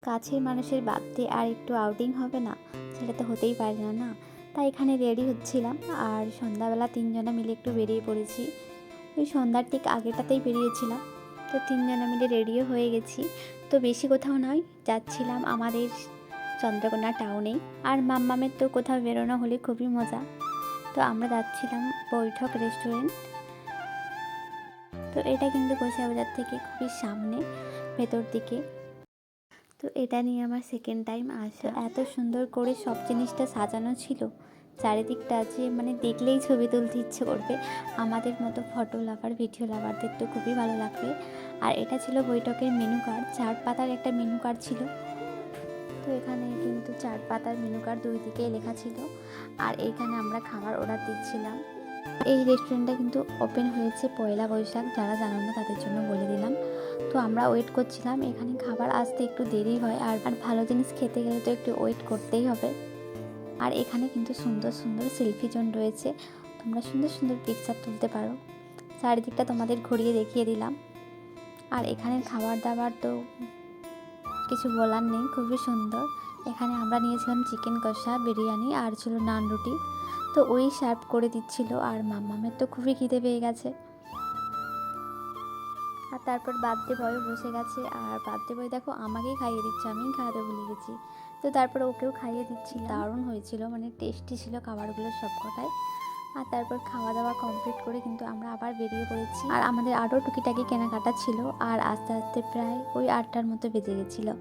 কাছের মানুষের বার্থডে আর একটু আউটিং হবে না, সেটা তো হতেই পারে না না। তাই এখানে রেডি হচ্ছিলাম, আর সন্ধ্যাবেলা তিনজনে মিলে একটু বেরিয়ে পড়েছি। ওই সন্ধ্যার ঠিক আগেটাতেই বেরিয়েছিলাম, তো তিনজনে মিলে রেডিও হয়ে গেছি। তো বেশি কোথাও নয়, যাচ্ছিলাম আমাদের চন্দ্রকোনা টাউনেই। আর মাম্মামের তো কোথাও বেরোনো হলে খুবই মজা। তো আমরা যাচ্ছিলাম বৈঠক রেস্টুরেন্ট। তো এটা কিন্তু গোসাবাজার থেকে খুবই সামনে, ভেতর দিকে। তো এটা নিয়ে আমার সেকেন্ড টাইম আসা। এত সুন্দর করে সব জিনিসটা সাজানো ছিল, চারিদিকটা যে মানে দেখলেই ছবি তুলতে ইচ্ছে করবে। আমাদের মতো ফটো লাভার, ভিডিও লাভারদের তো খুবই ভালো লাগবে। আর এটা ছিল বৈঠকের মেনু কার্ড, 4 পাতার একটা মেনু কার্ড ছিল। তো এখানে কিন্তু 4 পাতার মেনু কার্ড দুই দিকে লেখা ছিল। আর এইখানে আমরা খাবার অর্ডার দিচ্ছিলাম। এই রেস্টুরেন্টটা কিন্তু ওপেন হয়েছে পয়লা বৈশাখ, যারা জানো না তাদের জন্য বলে দিলাম। তো আমরা ওয়েট করছিলাম, এখানে খাবার আসতে একটু দেরি হয়, আর ভালো জিনিস খেতে গেলে তো একটু ওয়েট করতেই হবে। আর এখানে কিন্তু সুন্দর সুন্দর সেলফি জোন রয়েছে, তোমরা সুন্দর সুন্দর পিকচার তুলতে পারো। চারিদিকটা তোমাদের ঘুরিয়ে দেখিয়ে দিলাম। আর এখানে খাবার দাবার তো কিছু বলার নেই, খুবই সুন্দর। এখানে আমরা নিয়েছিলাম চিকেন কষা, বিরিয়ানি, আর ছিল নান রুটি। তো ওই সার্ভ করে দিচ্ছিল, আর মাম্মামের তো খুবই খিদে পেয়ে গেছে। আর তারপর বার্থডে বয়ও বসে গেছে, আর বার্থডে বয় দেখো আমাকেই খাইয়ে দিচ্ছে, আমিই খাওয়াতে ভুলে গেছি। তো তারপর ওকেও খাইয়ে দিচ্ছি, দারুণ হয়েছিল, মানে টেস্টি ছিল খাবারগুলো সবকটাই। আর তারপর খাওয়া দাওয়া কমপ্লিট করে কিন্তু আমরা আবার বেরিয়ে পড়েছি। আর আমাদের আরও টুকিটাকি কেনাকাটা ছিল, আর আস্তে আস্তে প্রায় ওই 8টার মতো বেজে গেছিলো।